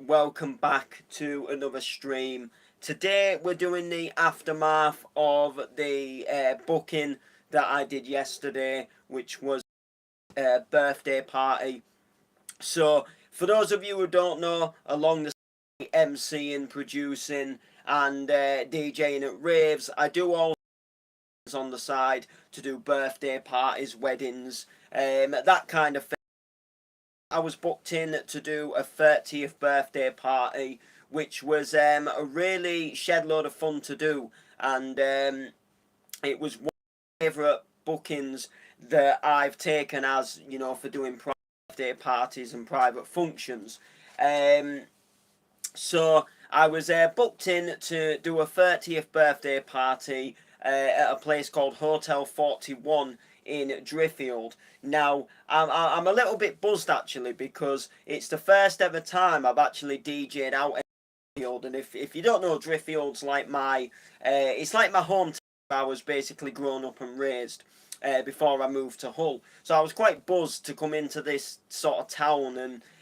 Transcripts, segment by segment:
welcome back to another stream. Today we're doing the aftermath of the booking that I did yesterday, which was a birthday party. So, for those of you who don't know, along the MCing, producing, and DJing at raves, I do all on the side to do birthday parties, weddings, that kind of thing. I was booked in to do a 30th birthday party, which was a really shed load of fun to do, and it was one of my favourite bookings that I've taken as, for doing birthday parties and private functions. So I was booked in to do a 30th birthday party at a place called Hotel 41 in Driffield. Now, I'm a little bit buzzed actually because it's the first ever time I've actually DJ'd out in Driffield. And if you don't know, Driffield's like it's like my hometown where I was basically grown up and raised. Before I moved to Hull, so I was quite buzzed to come into this sort of town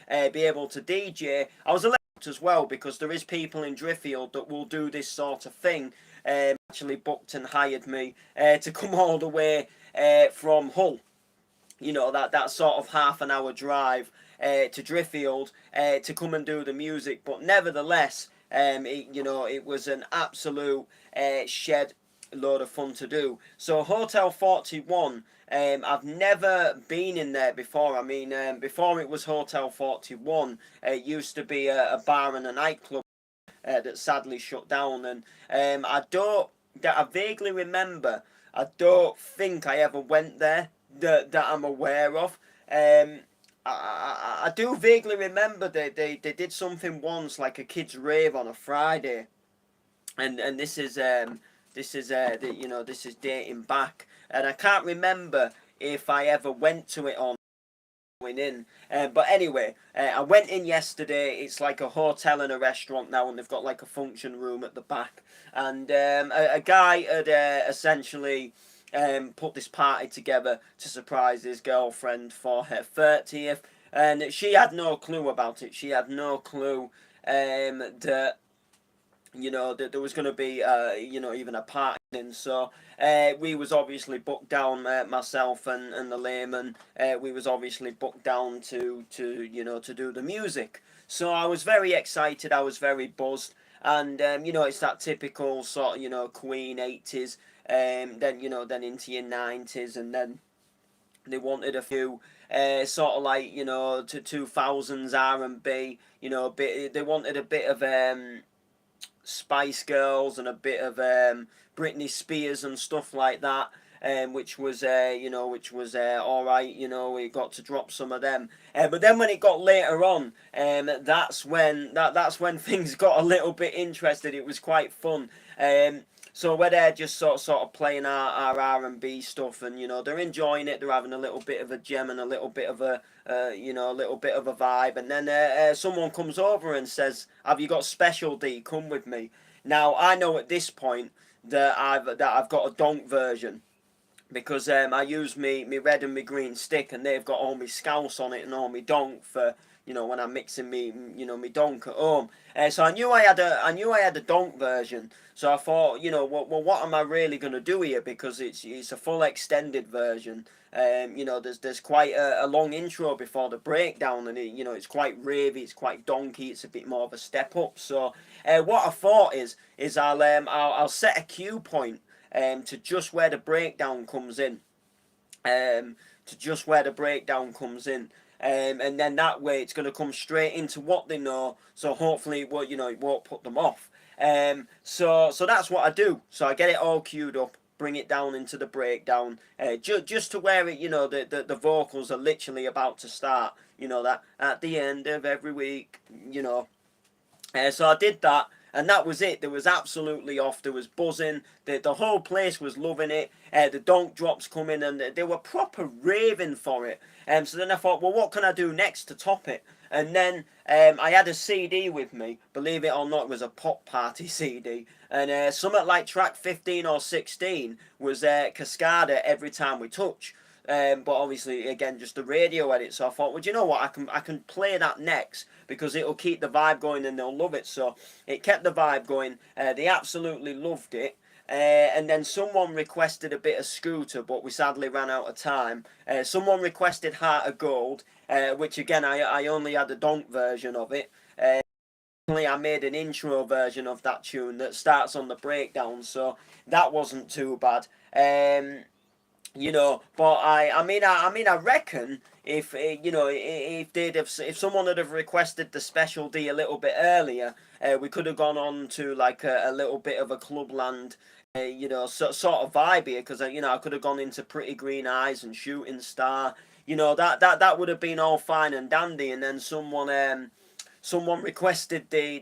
and be able to DJ. I was a little as well because there is people in Driffield that will do this sort of thing. Actually booked and hired me to come all the way from Hull. That sort of half an hour drive to Driffield to come and do the music. But nevertheless, it was an absolute shed load of fun to do. So Hotel 41, I've never been in there before. I mean, before it was Hotel 41, it used to be a bar and a nightclub that sadly shut down. And I vaguely remember, I don't think I ever went there that I'm aware of. I do vaguely remember they did something once, like a kids rave on a Friday, and this is this is dating back, and I can't remember if I ever went to it or going in. But anyway, I went in yesterday. It's like a hotel and a restaurant now, and they've got like a function room at the back. And a guy had essentially put this party together to surprise his girlfriend for her 30th, and she had no clue about it. She had no clue that that there was going to be, even a party. And so we was obviously booked down, myself and the layman, we was obviously booked down to do the music. So I was very excited, I was very buzzed, and it's that typical sort of, Queen 80s, then into your 90s, and then they wanted a few sort of like, to 2000s R&B, they wanted a bit of Spice Girls and a bit of Britney Spears and stuff like that, which was all right. We got to drop some of them, but then when it got later on, that's when things got a little bit interested. It was quite fun. So we're there just sort of playing our R&B stuff, and they're enjoying it. They're having a little bit of a gem and a little bit of a a little bit of a vibe. And then someone comes over and says, "Have you got Special D? Come with me." Now I know at this point that I've got a donk version, because I use me red and me green stick, and they've got all me scouse on it and all me donk for when I'm mixing me donk at home. So I knew I had a donk version. So I thought, what am I really gonna do here? Because it's a full extended version. There's quite a long intro before the breakdown, and it's quite ravey, it's quite donkey, it's a bit more of a step up. So what I thought is I'll set a cue point to just where the breakdown comes in. And then that way it's going to come straight into what they know, so hopefully it won't put them off. So that's what I do. So I get it all queued up, bring it down into the breakdown, just to where it the vocals are literally about to start. That at the end of every week. So I did that, and that was it. There was absolutely off. There was buzzing. The whole place was loving it. The donk drops coming, and they were proper raving for it. So then I thought, well, what can I do next to top it? And then I had a CD with me. Believe it or not, it was a pop party CD. And something like track 15 or 16 was Cascada, Every Time We Touch. but obviously again just a radio edit. So I thought, well, you know what, I can play that next because it'll keep the vibe going and they'll love it. So it kept the vibe going. They absolutely loved it. And then someone requested a bit of Scooter, but we sadly ran out of time. Someone requested Heart of Gold, which again I only had a donk version of it. I made an intro version of that tune that starts on the breakdown, so that wasn't too bad. But I reckon if if someone had have requested the special D a little bit earlier, we could have gone on to like a little bit of a Clubland, sort of vibe here, because I could have gone into Pretty Green Eyes and Shooting Star. That would have been all fine and dandy, and then someone requested the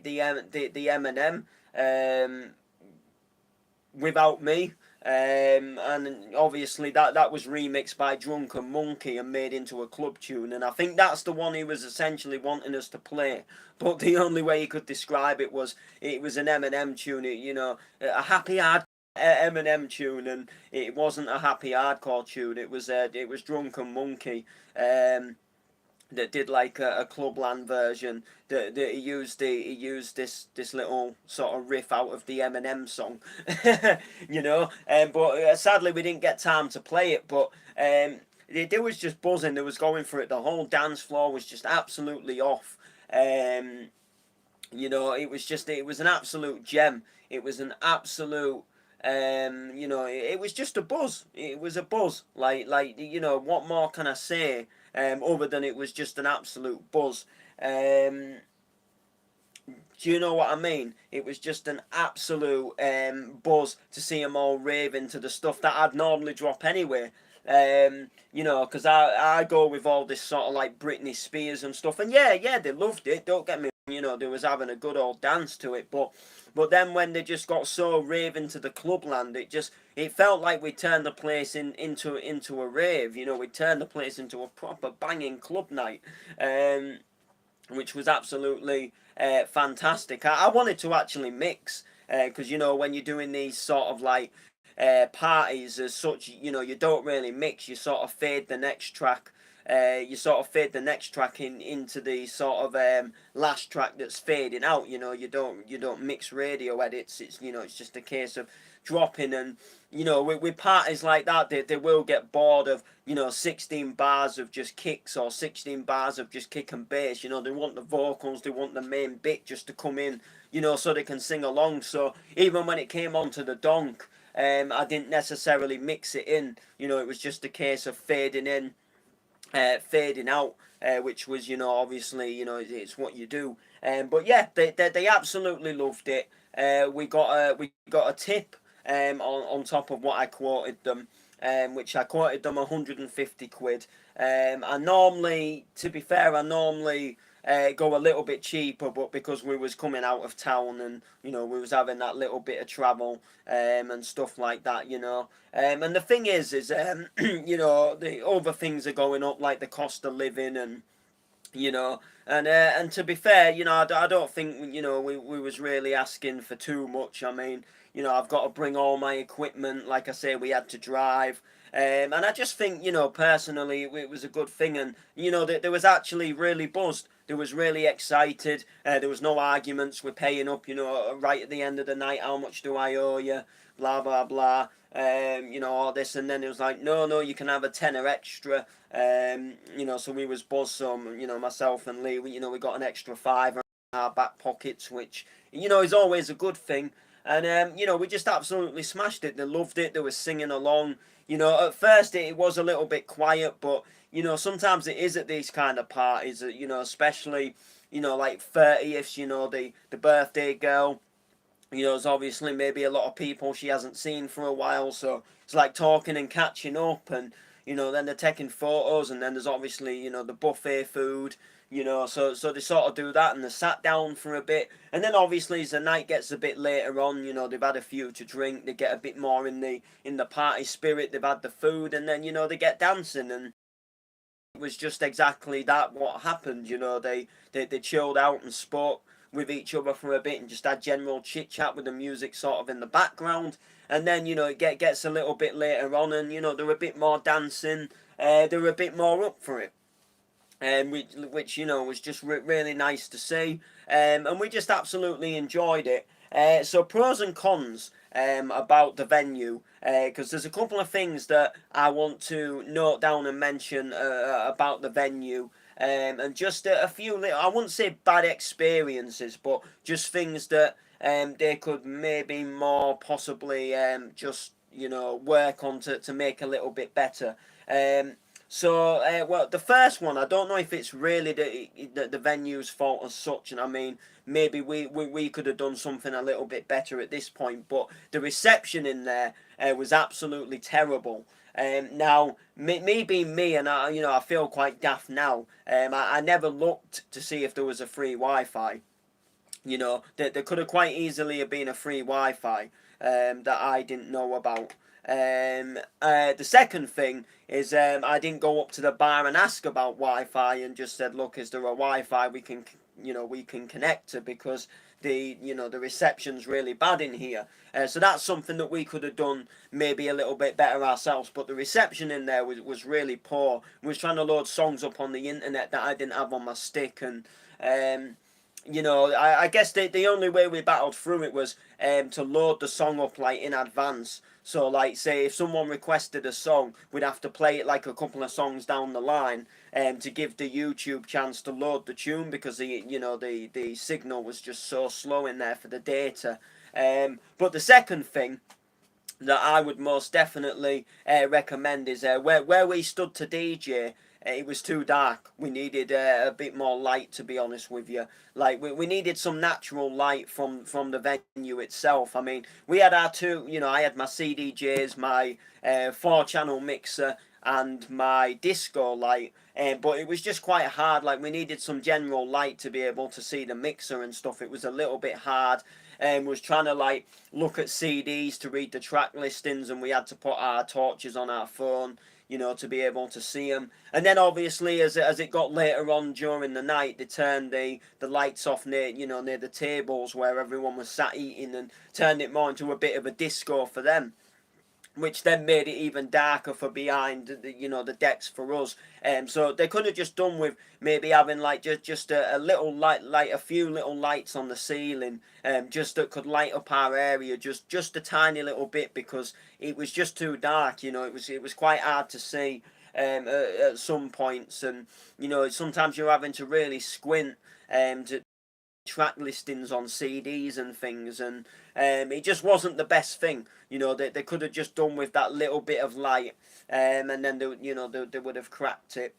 Eminem Without Me. And obviously that was remixed by Drunken Monkey and made into a club tune, and I think that's the one he was essentially wanting us to play, but the only way he could describe it was an Eminem tune, a happy hard Eminem tune, and it wasn't a happy hardcore tune. It was Drunken Monkey that did like a Clubland version that he used this little sort of riff out of the Eminem song, but sadly we didn't get time to play it, but they was just buzzing. They was going for it. The whole dance floor was just absolutely off. It was an absolute gem. It was an absolute it was just a buzz. It was a buzz. What more can I say? Other than it was just an absolute buzz. Do you know what I mean? It was just an absolute buzz to see them all raving to the stuff that I'd normally drop anyway. Because I go with all this sort of like Britney Spears and stuff, and yeah, they loved it. Don't get me wrong, they was having a good old dance to it, but then when they just got so raving to the Clubland, it felt like we turned the place into a rave. We turned the place into a proper banging club night, which was absolutely fantastic. I wanted to actually mix, because when you're doing these sort of like parties as such, you don't really mix. You sort of fade the next track. Into the sort of last track that's fading out. You don't mix radio edits. It's just a case of dropping, and with parties like that, they will get bored of 16 bars of just kicks or 16 bars of just kick and bass. They want the vocals, they want the main bit just to come in, so they can sing along. So even when it came onto the donk, I didn't necessarily mix it in. It was just a case of fading in, fading out, which was obviously it's what you do. But yeah, they absolutely loved it. We got a tip on top of what I quoted them, which I quoted them 150 quid. I normally, to be fair, go a little bit cheaper, but because we was coming out of town and we was having that little bit of travel and stuff like that, and the thing is the other things are going up, like the cost of living, and and to be fair, I don't think we was really asking for too much. I mean, I've got to bring all my equipment. Like I say, we had to drive. And I just think, personally, it was a good thing. And, there was actually really buzzed. They was really excited. There was no arguments. We're paying up, right at the end of the night. How much do I owe you? Blah, blah, blah. All this. And then it was like, no, you can have a tenner extra. So we was buzzed. So, myself and Lee, we got an extra five in our back pockets, which, is always a good thing. And, we just absolutely smashed it. They loved it. They were singing along. At first it was a little bit quiet, but, sometimes it is at these kind of parties, especially, like 30th, the birthday girl. There's obviously maybe a lot of people she hasn't seen for a while, so it's like talking and catching up, and, then they're taking photos, and then there's obviously, the buffet food. So they sort of do that, and they sat down for a bit, and then obviously as the night gets a bit later on, they've had a few to drink, they get a bit more in the party spirit, they've had the food, and then they get dancing, and it was just exactly that what happened. They chilled out and spoke with each other for a bit and just had general chit chat with the music sort of in the background, and then it gets a little bit later on, and they're a bit more dancing. they were a bit more up for it. Which was just really nice to see, and we just absolutely enjoyed it. So pros and cons about the venue, because there's a couple of things that I want to note down and mention about the venue, and just a few little, I wouldn't say bad experiences, but just things that they could maybe more possibly just work on to make a little bit better. Well, the first one, I don't know if it's really the venue's fault as such, and I mean, maybe we could have done something a little bit better at this point, but the reception in there was absolutely terrible. Now, me being me, and I feel quite daft now. I never looked to see if there was a free Wi-Fi. There could have quite easily have been a free Wi-Fi that I didn't know about. The second thing is I didn't go up to the bar and ask about Wi-Fi and just said, look, is there a Wi-Fi we can connect to, because the reception's really bad in here. So that's something that we could have done maybe a little bit better ourselves. But the reception in there was really poor. We was trying to load songs up on the internet that I didn't have on my stick, and I guess the only way we battled through it was to load the song up like in advance. So like, say if someone requested a song, we'd have to play it like a couple of songs down the line to give the YouTube chance to load the tune, because the signal was just so slow in there for the data. But the second thing that I would most definitely recommend is where we stood to DJ. It was too dark. We needed a bit more light, to be honest with you. Like, we needed some natural light from the venue itself. I mean, we had our two, I had my CDJs, my 4-channel mixer, and my disco light. But it was just quite hard. Like, we needed some general light to be able to see the mixer and stuff. It was a little bit hard. Was trying to like look at CDs to read the track listings, and we had to put our torches on our phone, to be able to see them. And then obviously as it got later on during the night, they turned the lights off near the tables where everyone was sat eating, and turned it more into a bit of a disco for them, which then made it even darker for behind the decks for us. So they could have just done with maybe having like just a little light, like a few little lights on the ceiling, just that could light up our area just a tiny little bit, because it was just too dark. It was quite hard to see at some points, and sometimes you're having to really squint to track listings on CDs and things, and it just wasn't the best thing. They could have just done with that little bit of light, and then they would have cracked it.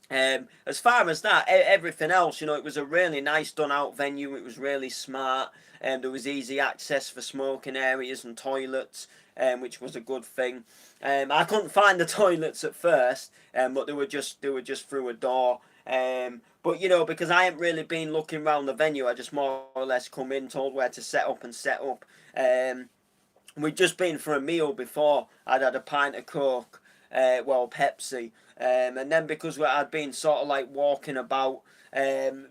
As far as that, everything else, it was a really nice done out venue. It was really smart, and there was easy access for smoking areas and toilets, which was a good thing. I couldn't find the toilets at first, but they were just through a door. But because I hadn't really been looking around the venue, I just more or less come in, told where to set up and set up. We'd just been for a meal before. I'd had a pint of Coke, Pepsi, and then because I'd been sort of like walking about,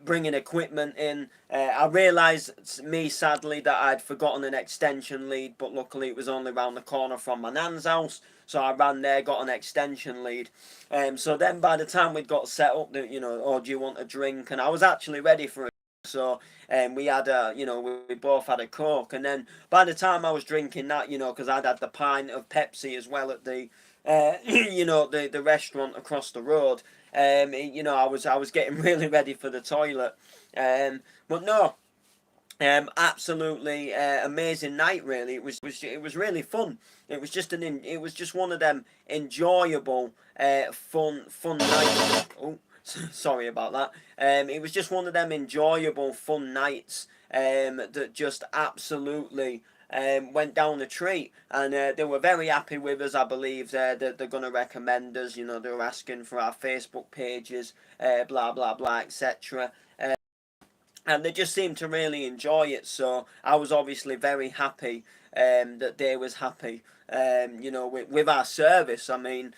bringing equipment in, I realised, sadly, that I'd forgotten an extension lead, but luckily it was only round the corner from my nan's house, so I ran there, got an extension lead. So then by the time we'd got set up, oh, do you want a drink? And I was actually ready for it. So we had we both had a Coke, and then by the time I was drinking that, because I'd had the pint of Pepsi as well at the the restaurant across the road, I was getting really ready for the toilet, but no. Absolutely amazing night. Really, it was really fun. It was just one of them enjoyable, fun nights. Oh, sorry about that. It was just one of them enjoyable, fun nights that just absolutely went down a treat, and they were very happy with us. I believe that they're going to recommend us. They were asking for our Facebook pages, blah blah blah, etc. And they just seemed to really enjoy it. So I was obviously very happy that they was happy. With our service. I mean,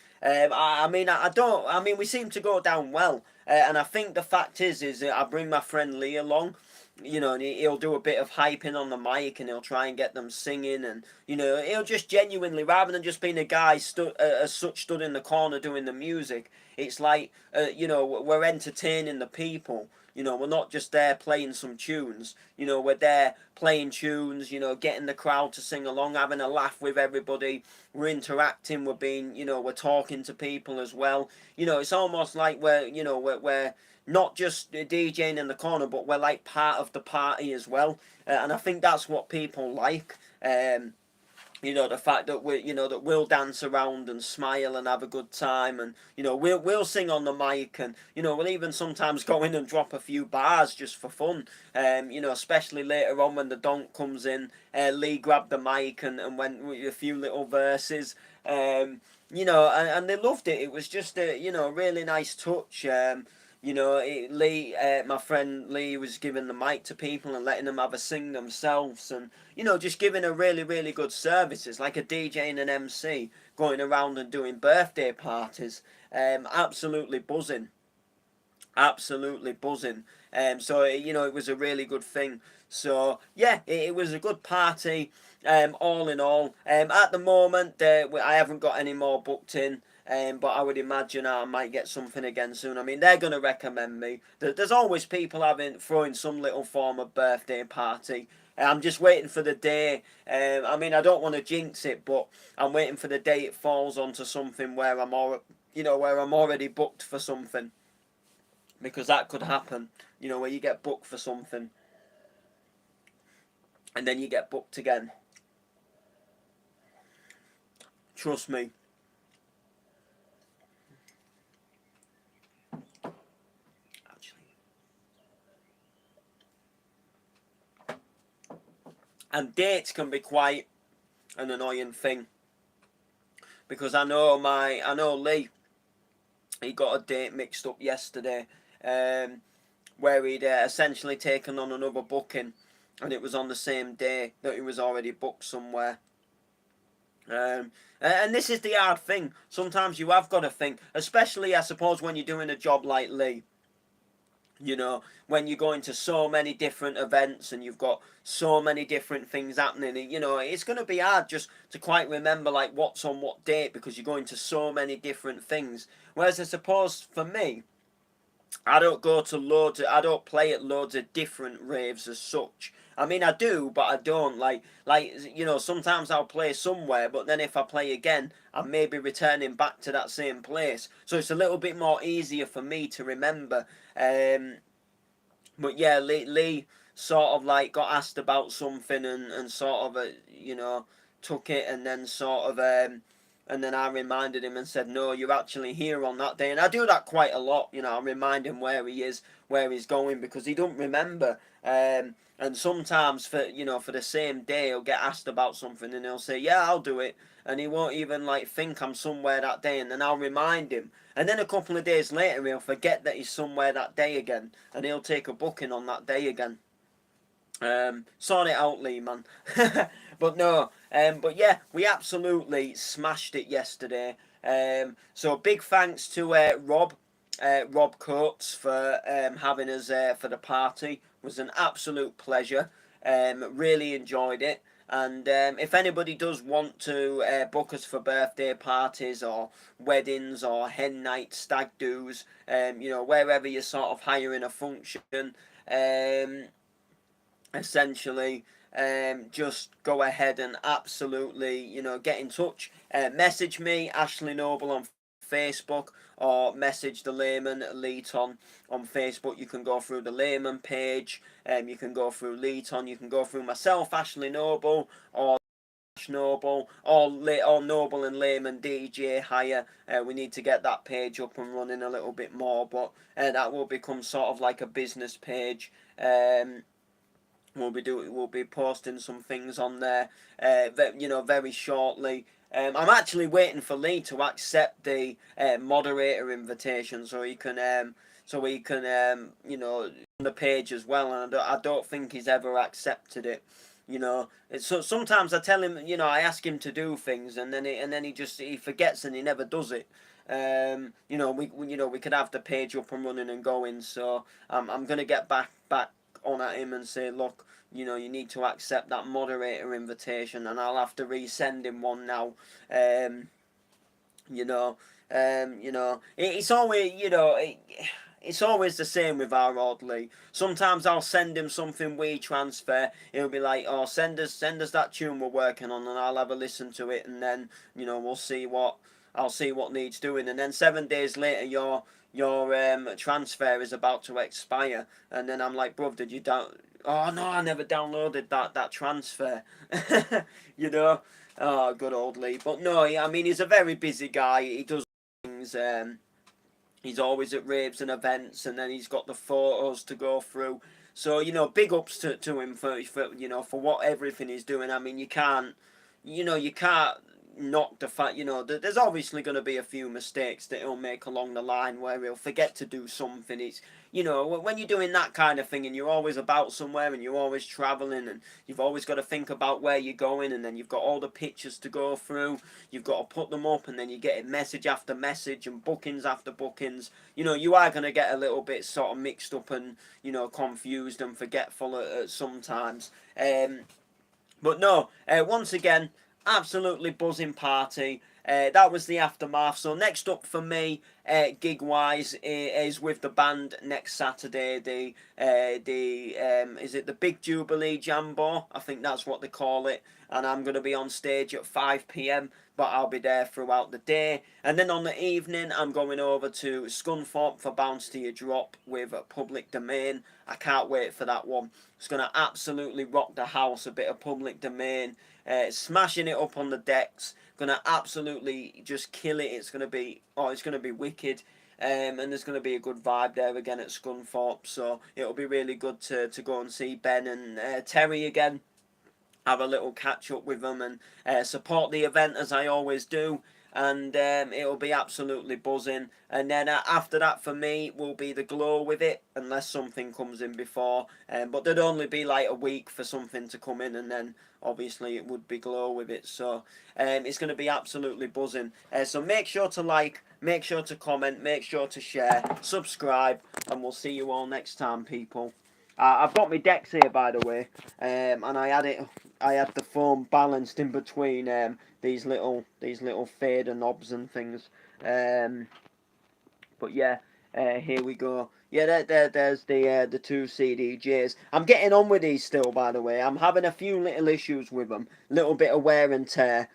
we seem to go down well, and I think the fact is that I bring my friend Lee along. you know, and he'll do a bit of hyping on the mic, and he'll try and get them singing, and you know, he'll just genuinely, rather than just being a guy as such stood in the corner doing the music, it's like, you know, we're entertaining the people. You know, we're not just there playing some tunes. You know, we're there playing tunes. You know, getting the crowd to sing along, having a laugh with everybody. We're interacting. We're being, you know, we're talking to people as well. You know, it's almost like we're not just DJing in the corner, but we're like part of the party as well. And I think that's what people like. You know, the fact that we, you know, that we'll dance around and smile and have a good time, and you know, we'll sing on the mic, and you know, we'll even sometimes go in and drop a few bars just for fun. You know, especially later on when the donk comes in, Lee grabbed the mic and went with a few little verses. You know, and they loved it. It was just a, you know, really nice touch. You know, Lee, my friend Lee was giving the mic to people and letting them have a sing themselves, and you know, just giving a really, really good service. It's like a DJ and an MC going around and doing birthday parties. Absolutely buzzing, absolutely buzzing. So you know, it was a really good thing. So yeah, it was a good party. All in all, at the moment, I haven't got any more booked in. But I would imagine I might get something again soon. I mean, they're going to recommend me. There's always people throwing some little form of birthday party. I'm just waiting for the day. I mean, I don't want to jinx it, but I'm waiting for the day it falls onto something where where I'm already booked for something, because that could happen. You know, where you get booked for something and then you get booked again. Trust me. Actually, and dates can be quite an annoying thing, because I know Lee. He got a date mixed up yesterday, where he'd essentially taken on another booking, and it was on the same day that he was already booked somewhere. And this is the hard thing. Sometimes you have got to think, especially I suppose when you're doing a job like Lee. You know, when you're going to so many different events and you've got so many different things happening, you know, it's going to be hard just to quite remember like what's on what date, because you're going to so many different things. Whereas I suppose for me, I don't play at loads of different raves as such. I mean, I do, but I don't you know, sometimes I'll play somewhere, but then if I play again, I may be returning back to that same place. So it's a little bit more easier for me to remember. But yeah, Lee sort of like got asked about something, and sort of you know, took it, and then sort of and then I reminded him and said, no, you're actually here on that day. And I do that quite a lot, you know, I remind him where he is, where he's going, because he don't remember. And sometimes for the same day he'll get asked about something and he'll say, yeah, I'll do it, and he won't even like think I'm somewhere that day, and then I'll remind him, and then a couple of days later he'll forget that he's somewhere that day again, and he'll take a booking on that day again. Sort it out, Lee, man. But no, but yeah, we absolutely smashed it yesterday. So big thanks to Rob Coates for having us for the party. It was an absolute pleasure. Really enjoyed it. And if anybody does want to book us for birthday parties or weddings or hen nights, stag do's, you know, wherever you're sort of hiring a function, essentially, just go ahead and absolutely, you know, get in touch. Message me, Ashley Noble, on Facebook, or message the Layman Leeton on Facebook. You can go through the Layman page, you can go through Leeton, you can go through myself, Ashley Noble, or Noble, or Noble and Layman DJ Hire. We need to get that page up and running a little bit more, but that will become sort of like a business page. We'll be posting some things on there, you know, very shortly. I'm actually waiting for Lee to accept the moderator invitation, so he can you know, on the page as well. And I don't think he's ever accepted it. You know, so sometimes I tell him, you know, I ask him to do things, and then he forgets and he never does it. You know, we could have the page up and running and going. So I'm gonna get back on at him and say, look, you know, you need to accept that moderator invitation, and I'll have to resend him one now. Um, you know, it's always, it's always the same with our Audley. Sometimes I'll send him something we transfer. He'll be like, "Oh, send us that tune we're working on, and I'll have a listen to it, and then we'll see what I'll see what needs doing." And then 7 days later, your transfer is about to expire, and then I'm like, "Bruv, did you down? Oh no, I never downloaded that transfer." you know. Oh, good old Lee. But no, I mean, he's a very busy guy. He does things. He's always at raves and events, and then he's got the photos to go through. So big ups to him for what everything he's doing. I mean, you can't knock the fact. There's obviously going to be a few mistakes that he'll make along the line where he'll forget to do something. It's when you're doing that kind of thing and you're always about somewhere and you're always traveling and you've always got to think about where you're going, and then you've got all the pictures to go through. You've got to put them up, and then you get message after message and bookings after bookings. You are going to get a little bit sort of mixed up and confused and forgetful at sometimes. But no, once again, absolutely buzzing party. That was the aftermath. So next up for me, gig wise, is with the band next Saturday. Is it the Big Jubilee Jambo? I think that's what they call it. And I'm going to be on stage at 5 p.m. But I'll be there throughout the day. And then on the evening, I'm going over to Scunthorpe for Bounce to Your Drop with Public Domain. I can't wait for that one. It's going to absolutely rock the house. A bit of Public Domain. Smashing it up on the decks. Gonna absolutely just kill it. It's gonna be wicked. And there's going to be a good vibe there again at Scunthorpe. So it'll be really good to go and see Ben and Terry again. Have a little catch up with them and support the event as I always do. And it'll be absolutely buzzing. And then after that for me will be the Glow with it, unless something comes in before. But there'd only be like a week for something to come in, and then obviously it would be Glow with it. So it's going to be absolutely buzzing. So make sure to like, make sure to comment, make sure to share, subscribe, and we'll see you all next time, people. I've got my decks here, by the way, and I had the foam balanced in between these little fader knobs and things. But yeah, here we go. Yeah, there's the two CDJs. I'm getting on with these still, by the way. I'm having a few little issues with them, little bit of wear and tear.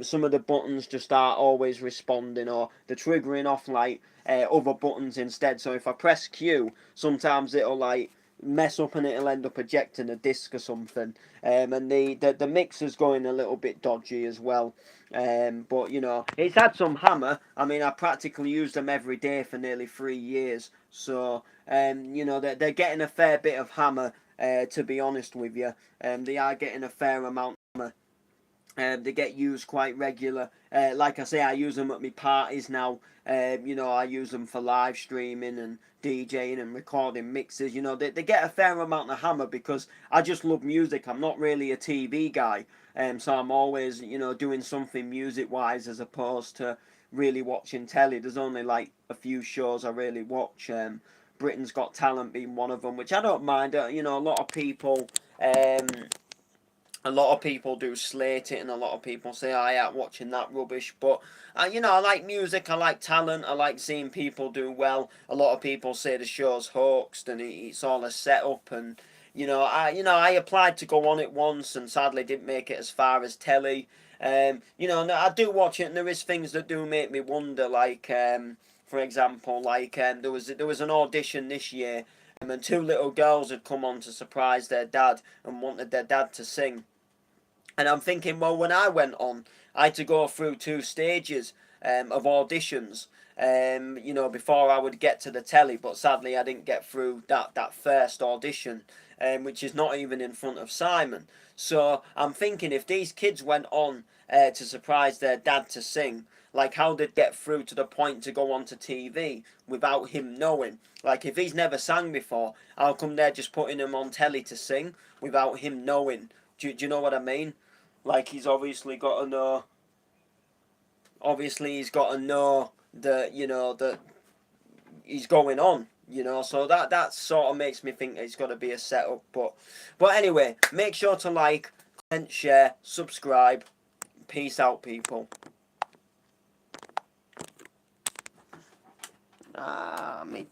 Some of the buttons just aren't always responding, or they're triggering off like other buttons instead. So if I press Q, sometimes it'll like mess up and it'll end up ejecting a disc or something. And the mixer's going a little bit dodgy as well. But it's had some hammer. I mean, I practically used them every day for nearly 3 years. So they're getting a fair bit of hammer. To be honest with you, they are getting a fair amount of hammer. They get used quite regular. Like I say, I use them at my parties now. I use them for live streaming and DJing and recording mixes. They get a fair amount of hammer because I just love music. I'm not really a TV guy. So I'm always, doing something music-wise as opposed to really watching telly. There's only like a few shows I really watch. Britain's Got Talent being one of them, which I don't mind. A lot of people... A lot of people do slate it, and a lot of people say, "I ain't watching that rubbish." But I like music, I like talent, I like seeing people do well. A lot of people say the show's hoaxed and it's all a setup, and I applied to go on it once, and sadly didn't make it as far as telly. I do watch it, and there is things that do make me wonder, like for example, like there was an audition this year, and two little girls had come on to surprise their dad and wanted their dad to sing. And I'm thinking, well, when I went on, I had to go through 2 stages of auditions, before I would get to the telly. But sadly, I didn't get through that first audition, which is not even in front of Simon. So I'm thinking, if these kids went on to surprise their dad to sing, like how they'd get through to the point to go onto TV without him knowing. Like if he's never sang before, how come they're just putting him on telly to sing without him knowing? Do you know what I mean? Like he's obviously got to know. Obviously, he's got to know that that he's going on. You know, so that sort of makes me think it's got to be a setup. But anyway, make sure to like, comment, share, subscribe. Peace out, people. Me